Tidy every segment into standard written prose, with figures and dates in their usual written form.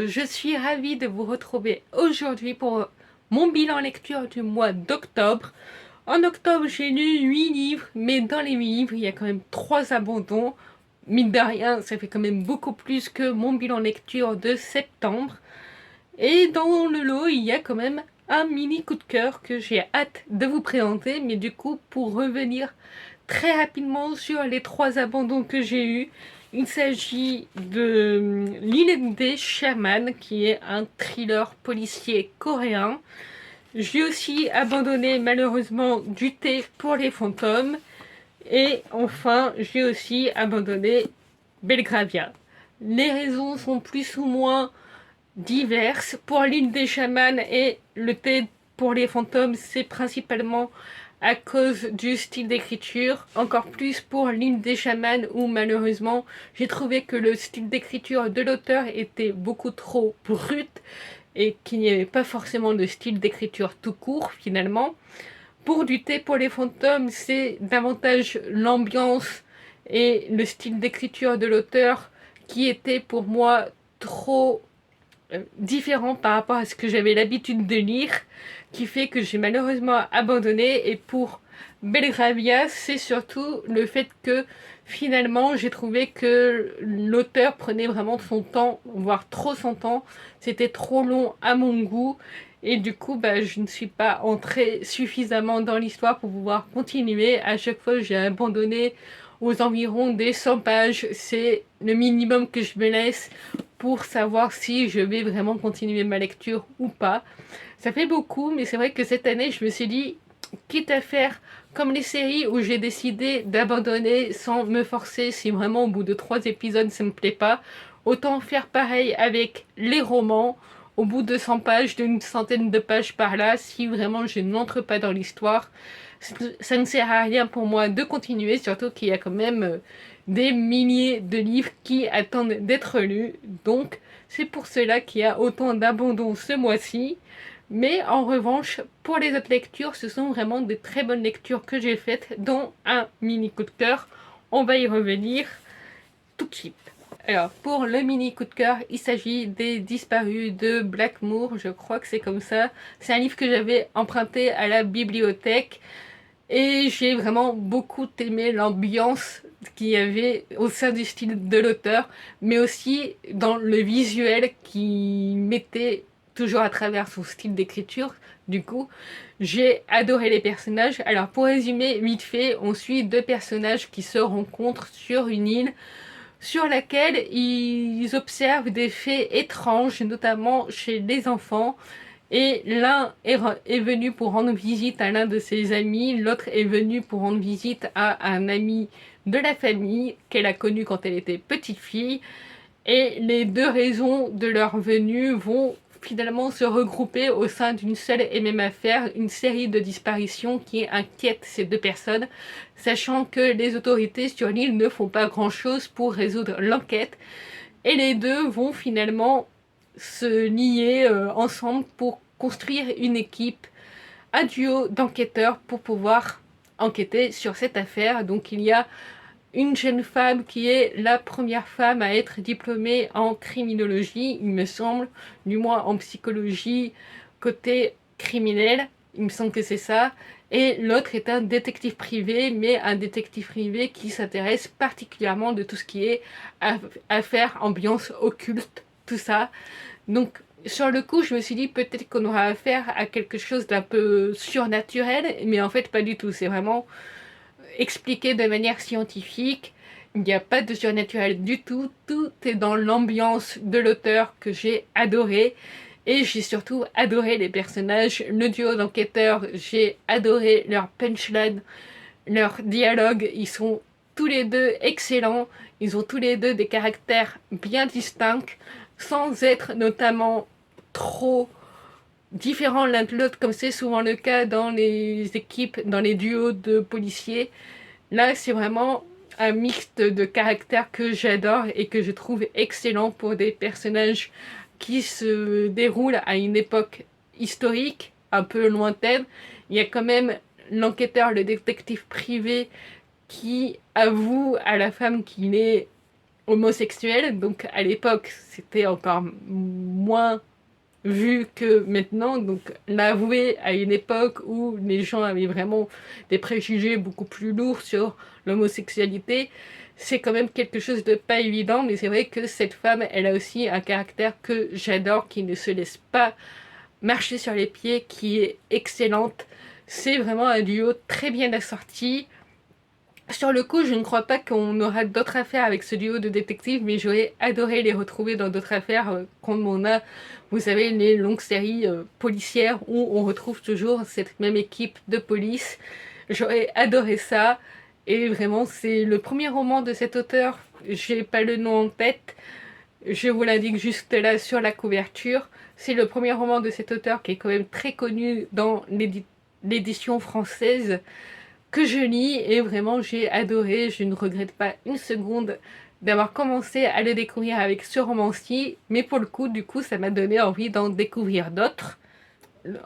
je suis ravie de vous retrouver aujourd'hui pour mon bilan lecture du mois d'octobre. En octobre, j'ai lu 8 livres, mais dans les 8 livres, il y a quand même 3 abandons. Mine de rien, ça fait quand même beaucoup plus que mon bilan lecture de septembre. Et dans le lot, il y a quand même un mini coup de cœur que j'ai hâte de vous présenter. Mais du coup, pour revenir très rapidement sur les 3 abandons que j'ai eus, il s'agit de L'île des chamans, qui est un thriller policier coréen. J'ai aussi abandonné malheureusement Du thé pour les fantômes. Et enfin, j'ai aussi abandonné Belgravia. Les raisons sont plus ou moins diverses. Pour L'île des chamans et Le thé pour les fantômes, c'est principalement à cause du style d'écriture, encore plus pour L'île des chamans où malheureusement j'ai trouvé que le style d'écriture de l'auteur était beaucoup trop brut et qu'il n'y avait pas forcément de style d'écriture tout court finalement. Pour Du thé pour les fantômes, c'est davantage l'ambiance et le style d'écriture de l'auteur qui était pour moi trop différent par rapport à ce que j'avais l'habitude de lire, qui fait que j'ai malheureusement abandonné. Et pour Belgravia, c'est surtout le fait que finalement j'ai trouvé que l'auteur prenait vraiment son temps, voire trop son temps. C'était trop long à mon goût. Et du coup, je ne suis pas entrée suffisamment dans l'histoire pour pouvoir continuer. À chaque fois, j'ai abandonné aux environs des 100 pages. C'est le minimum que je me laisse pour savoir si je vais vraiment continuer ma lecture ou pas. Ça fait beaucoup, mais c'est vrai que cette année, je me suis dit, quitte à faire comme les séries où j'ai décidé d'abandonner sans me forcer, si vraiment au bout de 3 épisodes ça me plaît pas, autant faire pareil avec les romans. Au bout de 100 pages, d'une centaine de pages par là, si vraiment je n'entre pas dans l'histoire, ça ne sert à rien pour moi de continuer, surtout qu'il y a quand même des milliers de livres qui attendent d'être lus. Donc c'est pour cela qu'il y a autant d'abandon ce mois-ci. Mais en revanche, pour les autres lectures, ce sont vraiment de très bonnes lectures que j'ai faites, dont un mini coup de cœur. On va y revenir tout de suite. Alors, pour le mini coup de cœur, il s'agit des Disparus de Blackmoor, je crois que c'est comme ça. C'est un livre que j'avais emprunté à la bibliothèque et j'ai vraiment beaucoup aimé l'ambiance qu'il y avait au sein du style de l'auteur, mais aussi dans le visuel qu'il mettait toujours à travers son style d'écriture. Du coup, j'ai adoré les personnages. Alors, pour résumer vite fait, on suit 2 personnages qui se rencontrent sur une île sur laquelle ils observent des faits étranges, notamment chez les enfants. Et l'un est venu pour rendre visite à l'un de ses amis, l'autre est venu pour rendre visite à un ami de la famille qu'elle a connu quand elle était petite fille. Et les 2 raisons de leur venue vont finalement se regrouper au sein d'une seule et même affaire, une série de disparitions qui inquiète ces 2 personnes, sachant que les autorités sur l'île ne font pas grand-chose pour résoudre l'enquête. Et les 2 vont finalement se lier ensemble pour construire une équipe, un duo d'enquêteurs pour pouvoir enquêter sur cette affaire. Donc il y a une jeune femme qui est la première femme à être diplômée en criminologie, il me semble, du moins en psychologie côté criminel, il me semble que c'est ça. Et l'autre est un détective privé, mais un détective privé qui s'intéresse particulièrement de tout ce qui est affaires, ambiance occulte, tout ça. Donc sur le coup, je me suis dit peut-être qu'on aura affaire à quelque chose d'un peu surnaturel, mais en fait pas du tout, c'est vraiment expliqué de manière scientifique. Il n'y a pas de surnaturel du tout. Tout est dans l'ambiance de l'auteur que j'ai adoré. Et j'ai surtout adoré les personnages. Le duo d'enquêteurs, j'ai adoré leur punchline, leur dialogue. Ils sont tous les 2 excellents. Ils ont tous les 2 des caractères bien distincts, sans être notamment trop différents l'un de l'autre, comme c'est souvent le cas dans les équipes, dans les duos de policiers. Là, c'est vraiment un mixte de caractères que j'adore et que je trouve excellent pour des personnages qui se déroulent à une époque historique, un peu lointaine. Il y a quand même l'enquêteur, le détective privé, qui avoue à la femme qu'il est homosexuel, donc à l'époque c'était encore moins vu que maintenant, donc l'avouer à une époque où les gens avaient vraiment des préjugés beaucoup plus lourds sur l'homosexualité, c'est quand même quelque chose de pas évident, mais c'est vrai que cette femme, elle a aussi un caractère que j'adore, qui ne se laisse pas marcher sur les pieds, qui est excellente. C'est vraiment un duo très bien assorti. Sur le coup, je ne crois pas qu'on aura d'autres affaires avec ce duo de détectives, mais j'aurais adoré les retrouver dans d'autres affaires, comme on a, vous savez, les longues séries policières où on retrouve toujours cette même équipe de police. J'aurais adoré ça, et vraiment, c'est le premier roman de cet auteur. J'ai pas le nom en tête, je vous l'indique juste là sur la couverture. C'est le premier roman de cet auteur qui est quand même très connu dans l'édition française, que je lis, et vraiment j'ai adoré. Je ne regrette pas une seconde d'avoir commencé à le découvrir avec ce roman-ci, mais pour le coup, du coup, ça m'a donné envie d'en découvrir d'autres.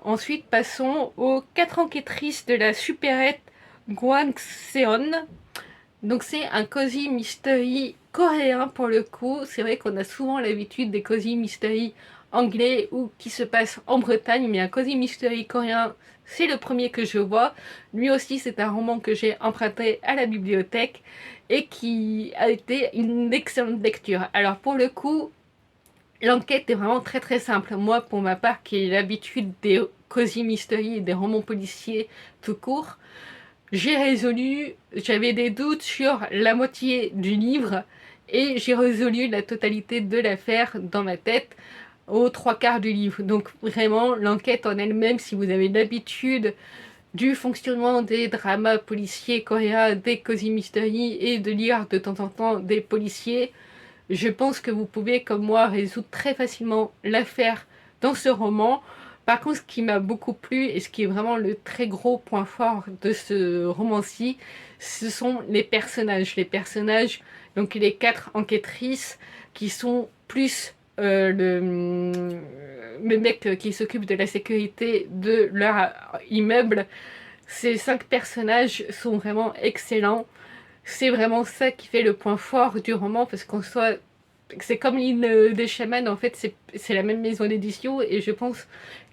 Ensuite, passons aux 4 enquêtrices de la supérette Gwanseon. Donc c'est un cozy mystery coréen pour le coup. C'est vrai qu'on a souvent l'habitude des cozy mystery anglais ou qui se passent en Bretagne, mais un cozy mystery coréen, c'est le premier que je vois. Lui aussi, c'est un roman que j'ai emprunté à la bibliothèque et qui a été une excellente lecture. Alors pour le coup, l'enquête est vraiment très très simple. Moi, pour ma part, qui ai l'habitude des cozy mystery et des romans policiers tout court, j'ai résolu, j'avais des doutes sur la moitié du livre et j'ai résolu la totalité de l'affaire dans ma tête aux 3/4 du livre. Donc vraiment, l'enquête en elle-même, si vous avez l'habitude du fonctionnement des dramas policiers coréens, des cozy mystery et de lire de temps en temps des policiers, je pense que vous pouvez, comme moi, résoudre très facilement l'affaire dans ce roman. Par contre, ce qui m'a beaucoup plu et ce qui est vraiment le très gros point fort de ce roman-ci, ce sont les personnages. Les personnages, donc les 4 enquêtrices qui sont plus le mec qui s'occupe de la sécurité de leur immeuble. Ces 5 personnages sont vraiment excellents. C'est vraiment ça qui fait le point fort du roman, parce qu'en soi, c'est comme l'île des chamans, en fait, c'est la même maison d'édition, et je pense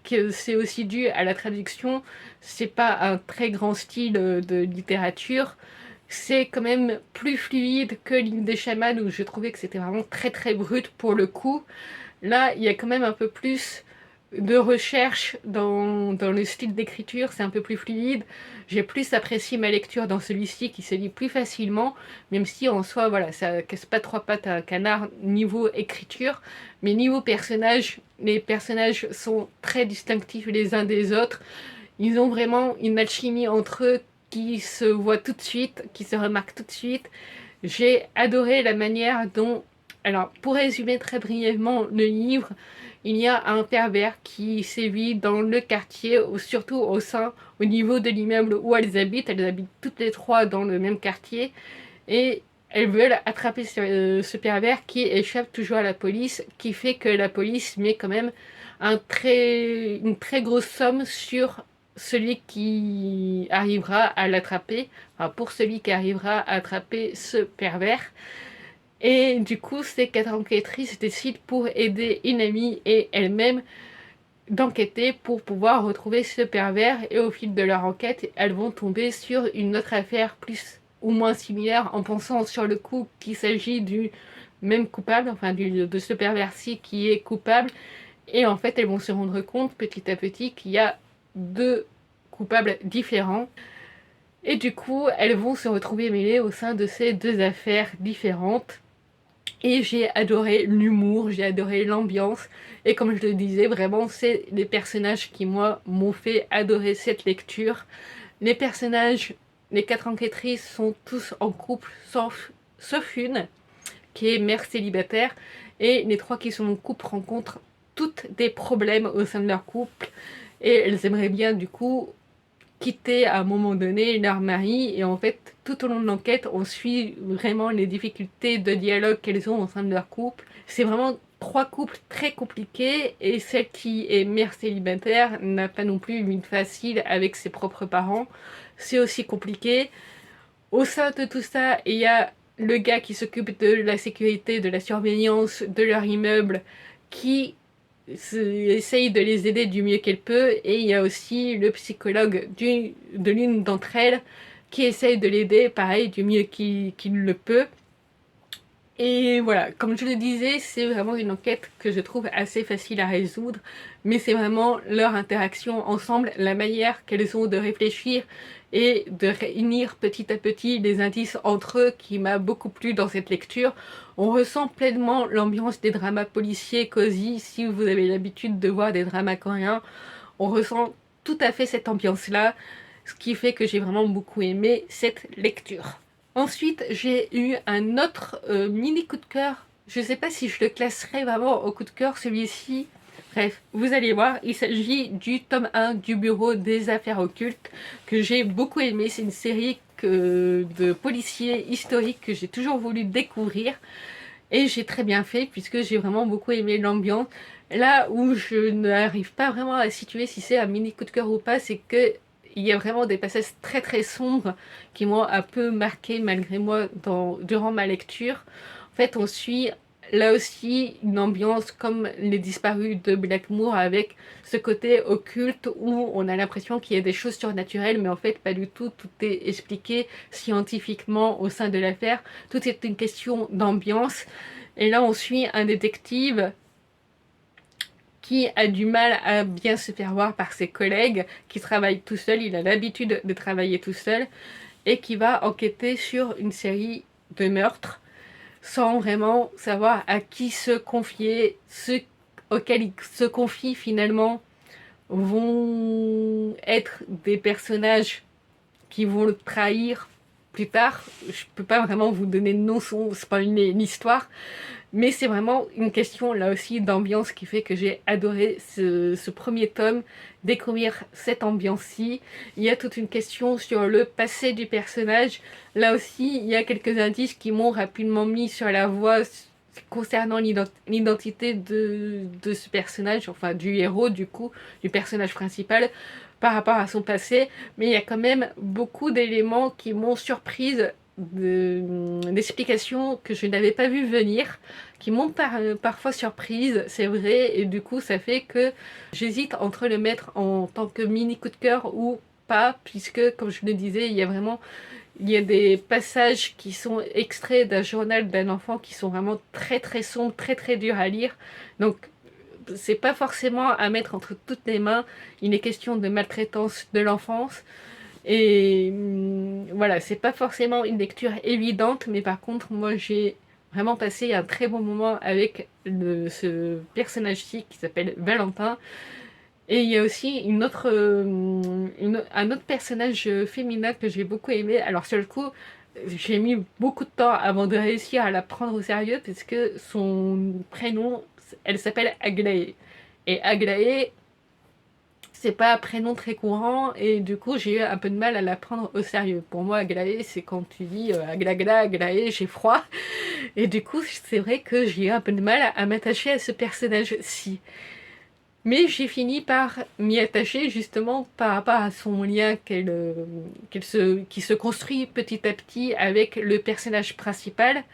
que c'est aussi dû à la traduction. C'est pas un très grand style de littérature, c'est quand même plus fluide que l'île des chamans, où je trouvais que c'était vraiment très très brut pour le coup. Là, il y a quand même un peu plus de recherche dans le style d'écriture, c'est un peu plus fluide. J'ai plus apprécié ma lecture dans celui-ci, qui se lit plus facilement, même si en soi, voilà, ça casse pas 3 pattes à un canard niveau écriture, mais niveau personnage, les personnages sont très distinctifs les uns des autres. Ils ont vraiment une alchimie entre eux qui se voit tout de suite, qui se remarque tout de suite. J'ai adoré la manière dont... Alors, pour résumer très brièvement le livre, il y a un pervers qui sévit dans le quartier, surtout au niveau de l'immeuble où elles habitent. Elles habitent toutes les 3 dans le même quartier et elles veulent attraper ce pervers qui échappe toujours à la police, qui fait que la police met quand même une très grosse somme sur celui qui arrivera à l'attraper, enfin pour celui qui arrivera à attraper ce pervers. Et du coup, ces 4 enquêtrices décident, pour aider une amie et elles-mêmes, d'enquêter pour pouvoir retrouver ce pervers. Et au fil de leur enquête, elles vont tomber sur une autre affaire plus ou moins similaire, en pensant sur le coup qu'il s'agit du même coupable, enfin de ce pervers-ci qui est coupable. Et en fait, elles vont se rendre compte petit à petit qu'il y a 2 coupables différents. Et du coup, elles vont se retrouver mêlées au sein de ces 2 affaires différentes. Et j'ai adoré l'humour, j'ai adoré l'ambiance. Et comme je le disais, vraiment, c'est les personnages qui, moi, m'ont fait adorer cette lecture. Les personnages, les 4 enquêtrices sont tous en couple, sauf une, qui est mère célibataire. Et les 3 qui sont en couple rencontrent toutes des problèmes au sein de leur couple. Et elles aimeraient bien, du coup, quitter à un moment donné leur mari, et en fait tout au long de l'enquête on suit vraiment les difficultés de dialogue qu'elles ont au sein de leur couple. C'est vraiment 3 couples très compliqués, et celle qui est mère célibataire n'a pas non plus une vie facile avec ses propres parents, c'est aussi compliqué. Au sein de tout ça, il y a le gars qui s'occupe de la sécurité, de la surveillance de leur immeuble, qui essaye de les aider du mieux qu'elle peut, et il y a aussi le psychologue de l'une d'entre elles qui essaye de l'aider, pareil, du mieux qu'il le peut. Et voilà, comme je le disais, c'est vraiment une enquête que je trouve assez facile à résoudre, mais c'est vraiment leur interaction ensemble, la manière qu'elles ont de réfléchir et de réunir petit à petit les indices entre eux qui m'a beaucoup plu dans cette lecture. On ressent pleinement l'ambiance des dramas policiers cosy. Si vous avez l'habitude de voir des dramas coréens, on ressent tout à fait cette ambiance-là, ce qui fait que j'ai vraiment beaucoup aimé cette lecture. Ensuite, j'ai eu un autre mini coup de cœur. Je ne sais pas si je le classerai vraiment au coup de cœur, celui-ci. Bref, vous allez voir, il s'agit du tome 1 du Bureau des Affaires Occultes, que j'ai beaucoup aimé. C'est une série de policiers historiques que j'ai toujours voulu découvrir. Et j'ai très bien fait, puisque j'ai vraiment beaucoup aimé l'ambiance. Là où je n'arrive pas vraiment à situer si c'est un mini coup de cœur ou pas, c'est que il y a vraiment des passages très très sombres qui m'ont un peu marqué malgré moi durant ma lecture. En fait, on suit là aussi une ambiance comme Les Disparus de Blackmoor, avec ce côté occulte où on a l'impression qu'il y a des choses surnaturelles, mais en fait pas du tout. Tout est expliqué scientifiquement au sein de l'affaire. Tout est une question d'ambiance. Et là, on suit un détective qui a du mal à bien se faire voir par ses collègues, qui travaille tout seul, il a l'habitude de travailler tout seul, et qui va enquêter sur une série de meurtres, sans vraiment savoir à qui se confier. Ceux auxquels il se confie finalement vont être des personnages qui vont le trahir plus tard. Je peux pas vraiment vous donner de nom sans spoiler l'histoire, mais c'est vraiment une question là aussi d'ambiance qui fait que j'ai adoré ce premier tome, découvrir cette ambiance-ci. Il y a toute une question sur le passé du personnage. Là aussi, il y a quelques indices qui m'ont rapidement mis sur la voie concernant l'identité de ce personnage, enfin du héros du coup, du personnage principal, par rapport à son passé. Mais il y a quand même beaucoup d'éléments qui m'ont surprise, d'explications que je n'avais pas vu venir, qui m'ont parfois surprise, c'est vrai, et du coup ça fait que j'hésite entre le mettre en tant que mini coup de cœur ou pas, puisque comme je le disais, il y a des passages qui sont extraits d'un journal d'un enfant qui sont vraiment très très sombres, très très durs à lire. Donc c'est pas forcément à mettre entre toutes les mains. Il est question de maltraitance de l'enfance. Et voilà, c'est pas forcément une lecture évidente, mais par contre, moi j'ai vraiment passé un très bon moment avec ce personnage-ci qui s'appelle Valentin. Et il y a aussi un autre personnage féminin que j'ai beaucoup aimé. Alors sur le coup, j'ai mis beaucoup de temps avant de réussir à la prendre au sérieux, parce que son prénom, elle s'appelle Aglaé. Et Aglaé, c'est pas un prénom très courant, et du coup j'ai eu un peu de mal à la prendre au sérieux. Pour moi, Aglaé, c'est quand tu dis Aglagla, Aglaé, j'ai froid. Et du coup, c'est vrai que j'ai eu un peu de mal à m'attacher à ce personnage-ci. Mais j'ai fini par m'y attacher justement par rapport à son lien qui se construit petit à petit avec le personnage principal.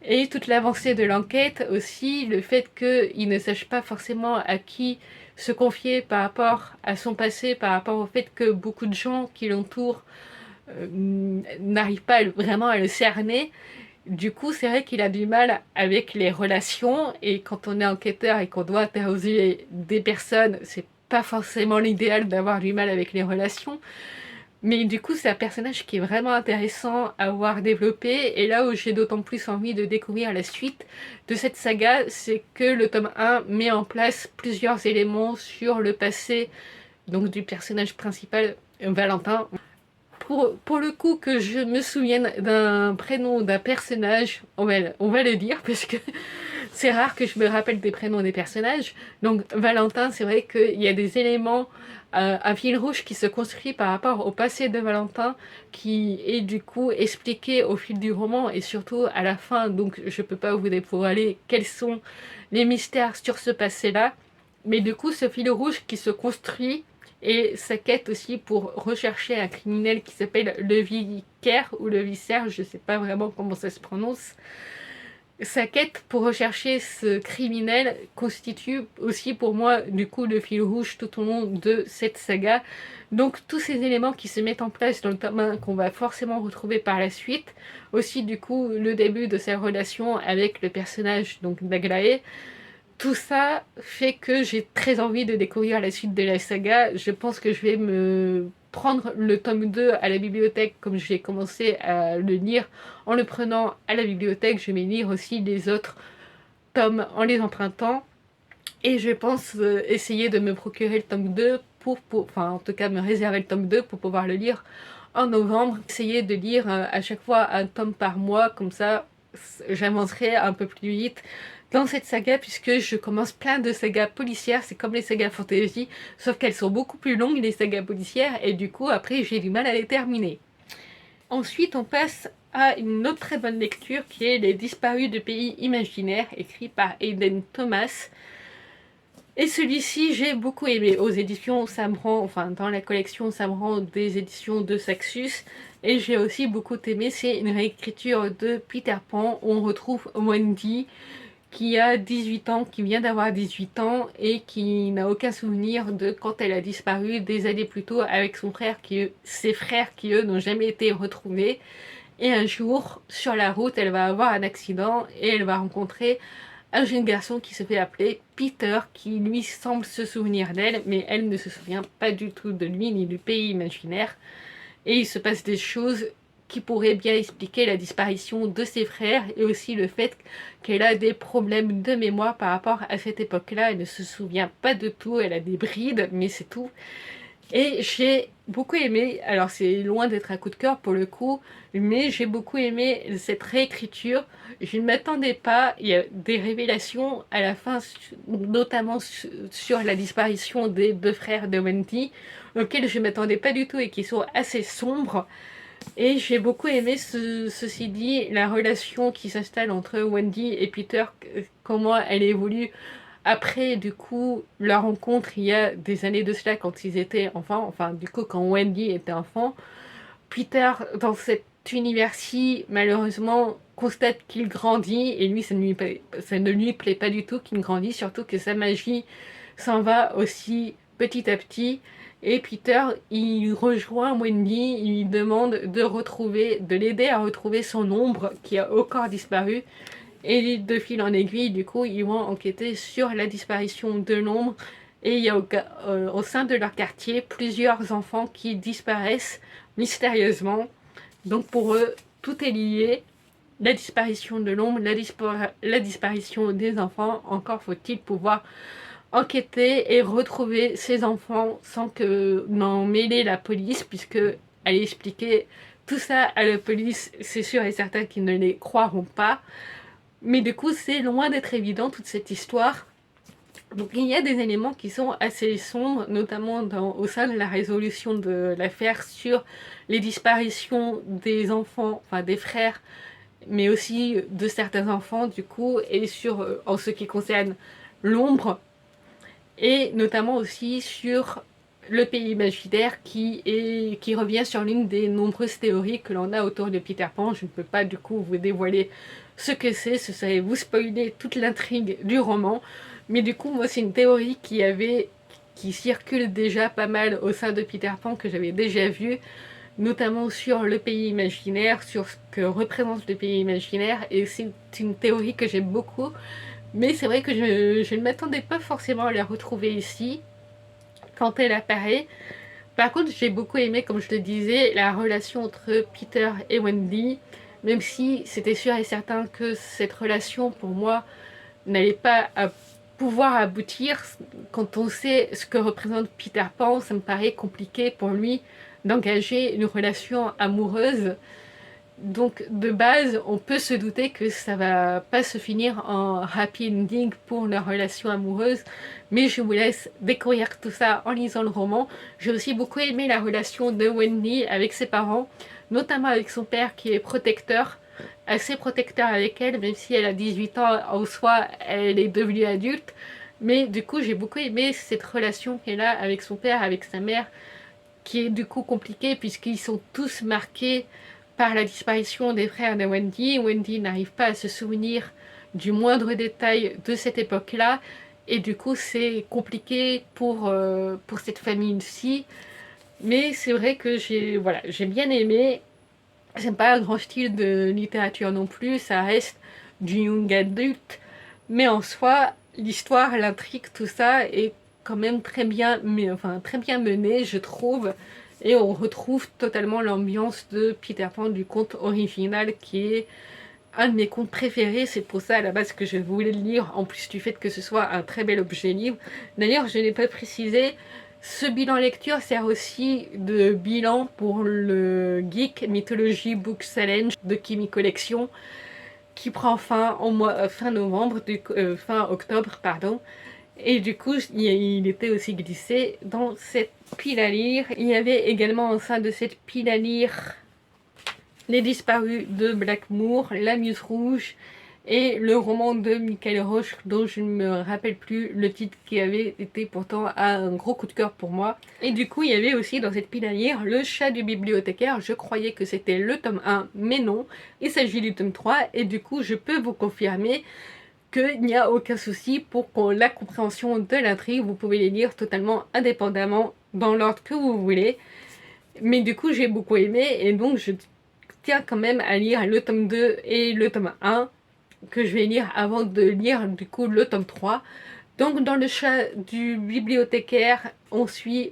Et toute l'avancée de l'enquête aussi, le fait qu'il ne sache pas forcément à qui se confier par rapport à son passé, par rapport au fait que beaucoup de gens qui l'entourent n'arrivent pas vraiment à le cerner. Du coup, c'est vrai qu'il a du mal avec les relations, et quand on est enquêteur et qu'on doit interroger des personnes, c'est pas forcément l'idéal d'avoir du mal avec les relations. Mais du coup, c'est un personnage qui est vraiment intéressant à voir développé, et là où j'ai d'autant plus envie de découvrir la suite de cette saga, c'est que le tome 1 met en place plusieurs éléments sur le passé donc du personnage principal, Valentin. Pour le coup, que je me souvienne d'un prénom d'un personnage, on va le dire, parce que c'est rare que je me rappelle des prénoms des personnages. Donc Valentin, c'est vrai qu'il y a des éléments, un fil rouge qui se construit par rapport au passé de Valentin, qui est du coup expliqué au fil du roman, et surtout à la fin. Donc je peux pas vous dévoiler quels sont les mystères sur ce passé-là. Mais du coup, ce fil rouge qui se construit, et sa quête aussi pour rechercher un criminel qui s'appelle le Vicaire ou le Vicaire, je sais pas vraiment comment ça se prononce. Sa quête pour rechercher ce criminel constitue aussi pour moi du coup le fil rouge tout au long de cette saga. Donc tous ces éléments qui se mettent en place dans le tome 1 qu'on va forcément retrouver par la suite. Aussi du coup le début de sa relation avec le personnage donc d'Aglaé. Tout ça fait que j'ai très envie de découvrir la suite de la saga. Je pense que je vais me prendre le tome 2 à la bibliothèque comme j'ai commencé à le lire. En le prenant à la bibliothèque, je vais lire aussi les autres tomes en les empruntant. Et je pense essayer de me procurer le tome 2 enfin en tout cas me réserver le tome 2 pour pouvoir le lire en novembre. Essayer de lire à chaque fois un tome par mois, comme ça j'avancerai un peu plus vite dans cette saga puisque je commence plein de sagas policières, c'est comme les sagas fantasy, sauf qu'elles sont beaucoup plus longues les sagas policières et du coup après j'ai du mal à les terminer. Ensuite on passe à une autre très bonne lecture qui est Les Disparus de Pays Imaginaires, écrit par Hayden Thomas. Et celui-ci j'ai beaucoup aimé, aux éditions Samran, enfin dans la collection Samran des éditions de Saxus. Et j'ai aussi beaucoup aimé, c'est une réécriture de Peter Pan où on retrouve Wendy qui a 18 ans, qui vient d'avoir 18 ans et qui n'a aucun souvenir de quand elle a disparu des années plus tôt avec son frère, ses frères qui eux n'ont jamais été retrouvés. Et un jour, sur la route, elle va avoir un accident et elle va rencontrer un jeune garçon qui se fait appeler Peter, qui lui semble se souvenir d'elle, mais elle ne se souvient pas du tout de lui ni du pays imaginaire. Et il se passe des choses qui pourraient bien expliquer la disparition de ses frères et aussi le fait qu'elle a des problèmes de mémoire par rapport à cette époque-là. Elle ne se souvient pas de tout, elle a des brides, mais c'est tout. Et j'ai beaucoup aimé, alors c'est loin d'être un coup de cœur pour le coup, mais j'ai beaucoup aimé cette réécriture. Je ne m'attendais pas, il y a des révélations à la fin, notamment sur la disparition des deux frères de Wendy, auxquels je ne m'attendais pas du tout et qui sont assez sombres. Et j'ai beaucoup aimé, ceci dit, la relation qui s'installe entre Wendy et Peter, comment elle évolue après, du coup, leur rencontre il y a des années de cela quand ils étaient enfants, enfin, du coup, quand Wendy était enfant. Peter, dans cet univers-ci, malheureusement, constate qu'il grandit et lui, ça ne lui plaît pas du tout qu'il grandit, surtout que sa magie s'en va aussi petit à petit. Et Peter, il rejoint Wendy, il lui demande de l'aider à retrouver son ombre qui a encore disparu. Et de fil en aiguille, du coup, ils vont enquêter sur la disparition de l'ombre. Et il y a au sein de leur quartier plusieurs enfants qui disparaissent mystérieusement. Donc pour eux, tout est lié. La disparition de l'ombre, la disparition des enfants. Encore faut-il pouvoir enquêter et retrouver ces enfants sans que n'en mêler la police, puisque aller expliquer tout ça à la police, c'est sûr et certain qu'ils ne les croiront pas. Mais du coup, c'est loin d'être évident toute cette histoire. Donc il y a des éléments qui sont assez sombres, notamment au sein de la résolution de l'affaire sur les disparitions des enfants, enfin des frères, mais aussi de certains enfants du coup, et sur en ce qui concerne l'ombre, et notamment aussi sur le pays imaginaire qui revient sur l'une des nombreuses théories que l'on a autour de Peter Pan. Je ne peux pas du coup vous dévoiler ce que c'est, ce serait vous spoiler toute l'intrigue du roman. Mais du coup, moi, c'est une théorie qui circule déjà pas mal au sein de Peter Pan, que j'avais déjà vue, notamment sur le pays imaginaire, sur ce que représente le pays imaginaire. Et c'est une théorie que j'aime beaucoup. Mais c'est vrai que je ne m'attendais pas forcément à la retrouver ici, quand elle apparaît. Par contre, j'ai beaucoup aimé, comme je le disais, la relation entre Peter et Wendy, même si c'était sûr et certain que cette relation, pour moi, n'allait pas pouvoir aboutir. Quand on sait ce que représente Peter Pan, ça me paraît compliqué pour lui d'engager une relation amoureuse. Donc de base, on peut se douter que ça va pas se finir en happy ending pour leur relation amoureuse, mais je vous laisse découvrir tout ça en lisant le roman. J'ai aussi beaucoup aimé la relation de Wendy avec ses parents, notamment avec son père qui est protecteur, assez protecteur avec elle, même si elle a 18 ans en soi, elle est devenue adulte. Mais du coup, j'ai beaucoup aimé cette relation qu'elle a avec son père, avec sa mère, qui est du coup compliquée puisqu'ils sont tous marqués par la disparition des frères de Wendy. Wendy n'arrive pas à se souvenir du moindre détail de cette époque-là. Et du coup, c'est compliqué pour cette famille-ci. Mais c'est vrai que j'ai bien aimé. J'aime pas un grand style de littérature non plus, ça reste du young adulte. Mais en soi, l'histoire, l'intrigue, tout ça est quand même très bien mené, je trouve. Et on retrouve totalement l'ambiance de Peter Pan du conte original qui est un de mes contes préférés. C'est pour ça à la base que je voulais le lire, en plus du fait que ce soit un très bel objet livre. D'ailleurs, je n'ai pas précisé, ce bilan lecture sert aussi de bilan pour le Geek Mythology Book Challenge de Kimi Collection qui prend fin fin novembre, fin octobre, pardon. Et du coup, il était aussi glissé dans cette pile à lire. Il y avait également au sein de cette pile à lire Les Disparus de Blackmoor, La Muse Rouge et le roman de Michael Roche dont je ne me rappelle plus le titre qui avait été pourtant un gros coup de cœur pour moi. Et du coup, il y avait aussi dans cette pile à lire Le Chat du bibliothécaire. Je croyais que c'était le tome 1, mais non, il s'agit du tome 3 et du coup, je peux vous confirmer qu'il n'y a aucun souci pour la compréhension de l'intrigue. Vous pouvez les lire totalement indépendamment dans l'ordre que vous voulez. Mais du coup, j'ai beaucoup aimé et donc je tiens quand même à lire le tome 2 et le tome 1 que je vais lire avant de lire du coup le tome 3. Donc dans Le Chat du bibliothécaire, on suit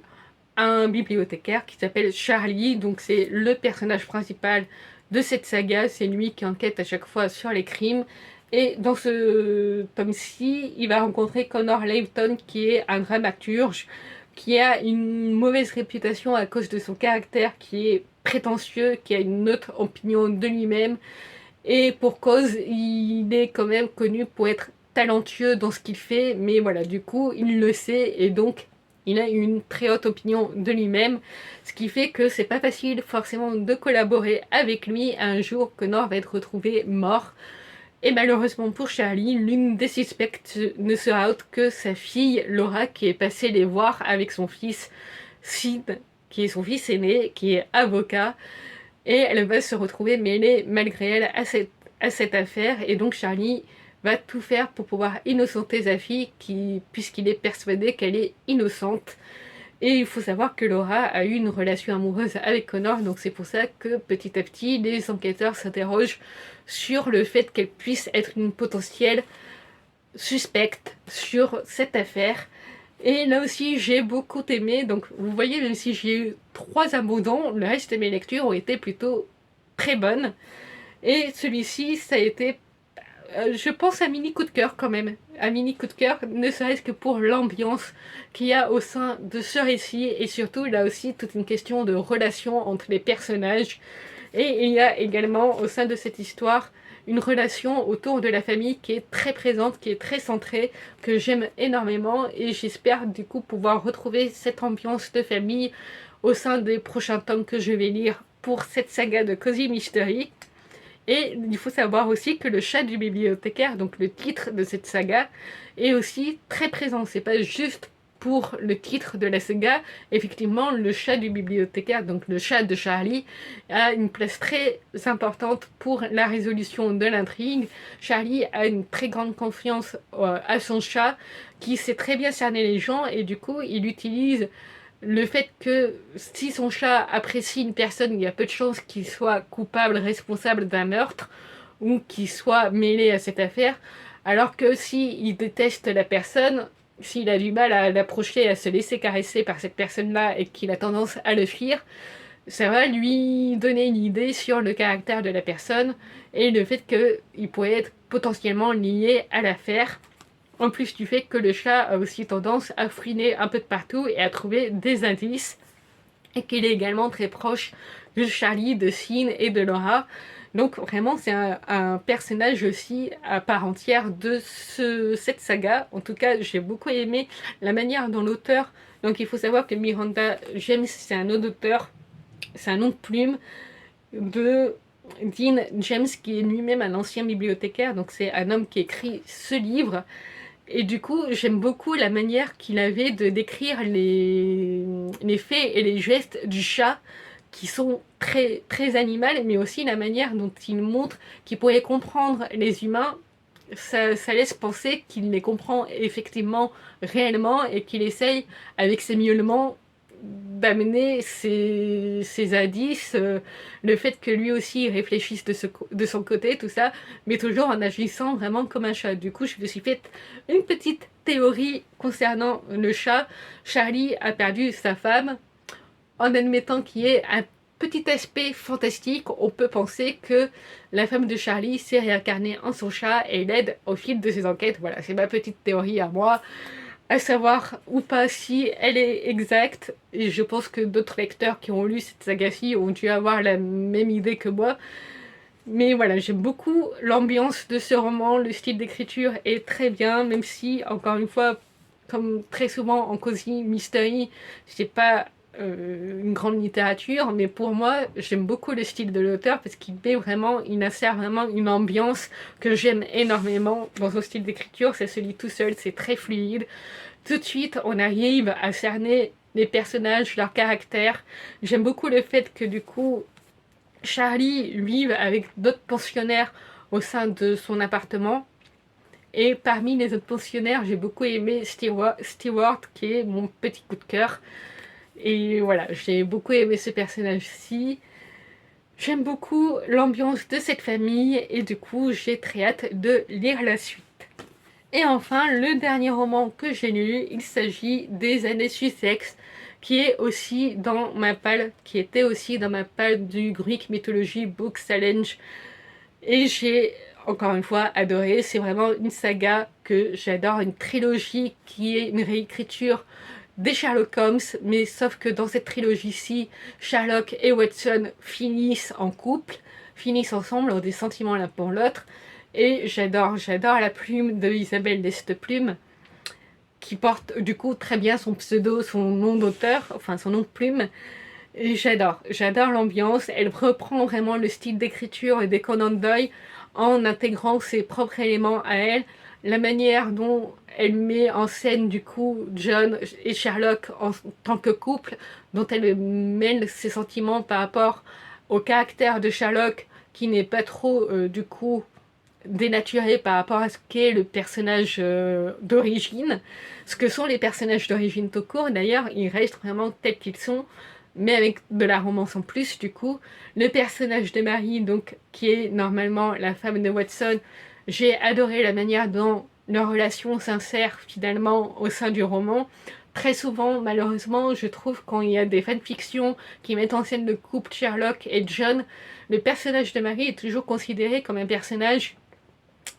un bibliothécaire qui s'appelle Charlie, donc c'est le personnage principal de cette saga, c'est lui qui enquête à chaque fois sur les crimes. Et dans ce tome-ci, il va rencontrer Connor Layton qui est un dramaturge qui a une mauvaise réputation à cause de son caractère qui est prétentieux, qui a une autre opinion de lui-même. Et pour cause, il est quand même connu pour être talentueux dans ce qu'il fait, mais voilà, du coup, il le sait et donc il a une très haute opinion de lui-même, ce qui fait que c'est pas facile forcément de collaborer avec lui un jour que Connor va être retrouvé mort. Et malheureusement pour Charlie, l'une des suspectes ne sera autre que sa fille Laura qui est passée les voir avec son fils Sid, qui est son fils aîné, qui est avocat. Et elle va se retrouver mêlée malgré elle à cette affaire. Et donc Charlie va tout faire pour pouvoir innocenter sa fille puisqu'il est persuadé qu'elle est innocente. Et il faut savoir que Laura a eu une relation amoureuse avec Connor, donc c'est pour ça que petit à petit les enquêteurs s'interrogent sur le fait qu'elle puisse être une potentielle suspecte sur cette affaire. Et là aussi j'ai beaucoup aimé, donc vous voyez, même si j'ai eu 3 abandons, le reste de mes lectures ont été plutôt très bonnes. Et celui-ci, ça a été, je pense, un mini coup de cœur quand même. Un mini coup de cœur, ne serait-ce que pour l'ambiance qu'il y a au sein de ce récit. Et surtout, il y a aussi toute une question de relation entre les personnages. Et il y a également au sein de cette histoire une relation autour de la famille qui est très présente, qui est très centrée, que j'aime énormément. Et j'espère du coup pouvoir retrouver cette ambiance de famille au sein des prochains tomes que je vais lire pour cette saga de Cozy Mystery. Et il faut savoir aussi que Le Chat du bibliothécaire, donc le titre de cette saga, est aussi très présent. C'est pas juste pour le titre de la saga. Effectivement, le chat du bibliothécaire, donc le chat de Charlie, a une place très importante pour la résolution de l'intrigue. Charlie a une très grande confiance à son chat, qui sait très bien cerner les gens, et du coup, il utilise le fait que si son chat apprécie une personne, il y a peu de chances qu'il soit coupable, responsable d'un meurtre ou qu'il soit mêlé à cette affaire, alors que s'il déteste la personne, s'il a du mal à l'approcher, à se laisser caresser par cette personne-là et qu'il a tendance à le fuir, ça va lui donner une idée sur le caractère de la personne et le fait qu'il pourrait être potentiellement lié à l'affaire. En plus du fait que le chat a aussi tendance à fouiner un peu de partout et à trouver des indices. Et qu'il est également très proche de Charlie, de Sin et de Laura. Donc vraiment c'est un personnage aussi à part entière de cette saga. En tout cas j'ai beaucoup aimé la manière dont l'auteur... Donc il faut savoir que Miranda James c'est un auteur, c'est un nom de plume de Dean James qui est lui-même un ancien bibliothécaire. Donc c'est un homme qui écrit ce livre. Et du coup, j'aime beaucoup la manière qu'il avait de décrire les faits et les gestes du chat qui sont très, très animales, mais aussi la manière dont il montre qu'il pourrait comprendre les humains. Ça laisse penser qu'il les comprend effectivement, réellement, et qu'il essaye, avec ses miaulements, d'amener ses indices, le fait que lui aussi réfléchisse de son côté, tout ça, mais toujours en agissant vraiment comme un chat. Du coup, je me suis fait une petite théorie concernant le chat. Charlie a perdu sa femme. En admettant qu'il y ait un petit aspect fantastique, on peut penser que la femme de Charlie s'est réincarnée en son chat et l'aide au fil de ses enquêtes. Voilà, c'est ma petite théorie à moi, à savoir ou pas si elle est exacte. Et je pense que d'autres lecteurs qui ont lu cette saga-ci ont dû avoir la même idée que moi. Mais voilà, j'aime beaucoup l'ambiance de ce roman, le style d'écriture est très bien, même si, encore une fois, comme très souvent en cozy mystery, c'est pas une grande littérature, mais pour moi, j'aime beaucoup le style de l'auteur parce il insère vraiment une ambiance que j'aime énormément dans son style d'écriture. Ça se lit tout seul, c'est très fluide. Tout de suite, on arrive à cerner les personnages, leur caractère. J'aime beaucoup le fait que du coup, Charlie vive avec d'autres pensionnaires au sein de son appartement. Et parmi les autres pensionnaires, j'ai beaucoup aimé Stewart, qui est mon petit coup de cœur. Et voilà, j'ai beaucoup aimé ce personnage-ci. J'aime beaucoup l'ambiance de cette famille et du coup, j'ai très hâte de lire la suite. Et enfin, le dernier roman que j'ai lu, il s'agit des Années Sussex, qui est aussi dans ma palle, qui était aussi dans ma palle du Greek Mythology Book Challenge. Et j'ai encore une fois adoré. C'est vraiment une saga que j'adore, une trilogie qui est une réécriture des Sherlock Holmes, mais sauf que dans cette trilogie-ci, Sherlock et Watson finissent en couple, finissent ensemble, ont des sentiments l'un pour l'autre. Et j'adore la plume de Isabelle Desteplume, qui porte du coup très bien son pseudo, son nom d'auteur, enfin son nom de plume. Et j'adore l'ambiance. Elle reprend vraiment le style d'écriture des Conan Doyle en intégrant ses propres éléments à elle. La manière dont elle met en scène du coup John et Sherlock en tant que couple, dont elle mêle ses sentiments par rapport au caractère de Sherlock qui n'est pas trop du coup dénaturé par rapport à ce qu'est le personnage d'origine. Ce que sont les personnages d'origine tout court, d'ailleurs, ils restent vraiment tels qu'ils sont, mais avec de la romance en plus, du coup. Le personnage de Marie, donc, qui est normalement la femme de Watson, j'ai adoré la manière dont leur relation s'insère finalement au sein du roman. Très souvent, malheureusement, je trouve quand il y a des fanfictions qui mettent en scène le couple Sherlock et John, le personnage de Marie est toujours considéré comme un personnage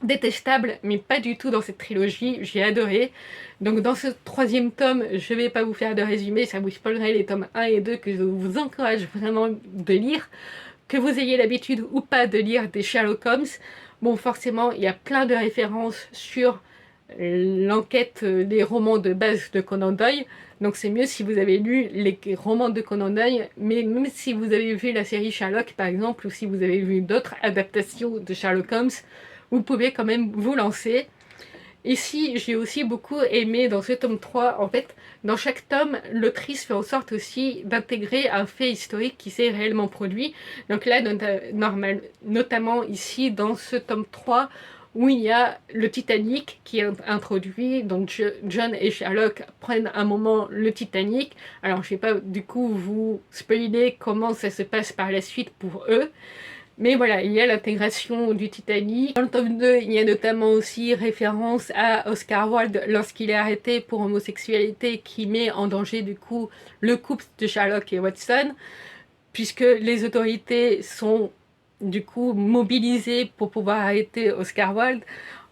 détestable, mais pas du tout dans cette trilogie, j'ai adoré. Donc dans ce troisième tome, je vais pas vous faire de résumé, ça vous spoilerait les tomes 1 et 2 que je vous encourage vraiment de lire. Que vous ayez l'habitude ou pas de lire des Sherlock Holmes, bon forcément il y a plein de références sur l'enquête des romans de base de Conan Doyle, donc c'est mieux si vous avez lu les romans de Conan Doyle, mais même si vous avez vu la série Sherlock par exemple, ou si vous avez vu d'autres adaptations de Sherlock Holmes, vous pouvez quand même vous lancer. Ici, j'ai aussi beaucoup aimé dans ce tome 3, en fait, dans chaque tome, l'autrice fait en sorte aussi d'intégrer un fait historique qui s'est réellement produit. Donc là, notamment ici, dans ce tome 3, où il y a le Titanic qui est introduit, donc John et Sherlock prennent un moment le Titanic. Alors je ne vais pas du coup vous spoiler comment ça se passe par la suite pour eux, mais voilà, il y a l'intégration du Titanic. Dans le tome 2, il y a notamment aussi référence à Oscar Wilde lorsqu'il est arrêté pour homosexualité qui met en danger du coup le couple de Sherlock et Watson, puisque les autorités sont du coup mobilisées pour pouvoir arrêter Oscar Wilde.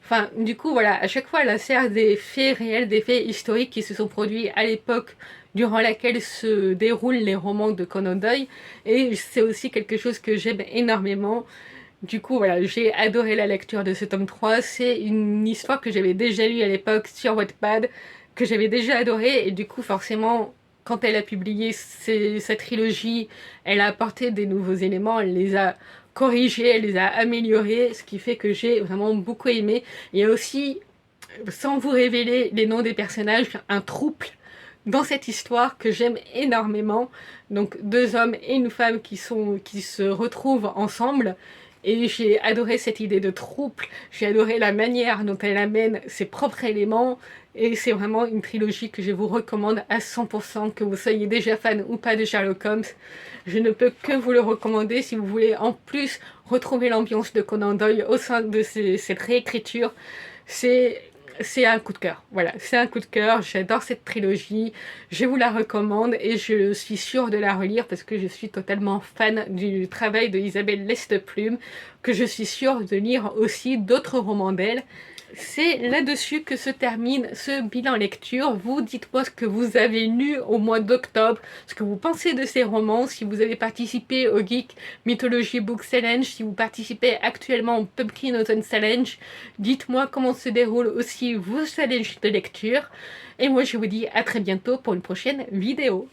Enfin, du coup, voilà, à chaque fois, elle insère des faits réels, des faits historiques qui se sont produits à l'époque durant laquelle se déroulent les romans de Conan Doyle. Et c'est aussi quelque chose que j'aime énormément. Du coup, voilà, j'ai adoré la lecture de ce tome 3. C'est une histoire que j'avais déjà lue à l'époque sur Wattpad, que j'avais déjà adorée. Et du coup, forcément, quand elle a publié sa trilogie, elle a apporté des nouveaux éléments, elle les a corrigés, elle les a améliorés, ce qui fait que j'ai vraiment beaucoup aimé. Il y a aussi sans vous révéler les noms des personnages, un trouble dans cette histoire que j'aime énormément. Donc 2 hommes et une femme qui se retrouvent ensemble. Et j'ai adoré cette idée de trouble, j'ai adoré la manière dont elle amène ses propres éléments, et c'est vraiment une trilogie que je vous recommande à 100%, que vous soyez déjà fan ou pas de Sherlock Holmes. Je ne peux que vous le recommander si vous voulez en plus retrouver l'ambiance de Conan Doyle au sein de cette réécriture. C'est un coup de cœur, voilà, c'est un coup de cœur, j'adore cette trilogie, je vous la recommande et je suis sûre de la relire parce que je suis totalement fan du travail de Isabelle Lesteplume, que je suis sûre de lire aussi d'autres romans d'elle. C'est là-dessus que se termine ce bilan lecture. Vous dites-moi ce que vous avez lu au mois d'octobre, ce que vous pensez de ces romans, si vous avez participé au Geek Mythology Book Challenge, si vous participez actuellement au Pumpkin Autumn Challenge. Dites-moi comment se déroulent aussi vos challenges de lecture. Et moi je vous dis à très bientôt pour une prochaine vidéo.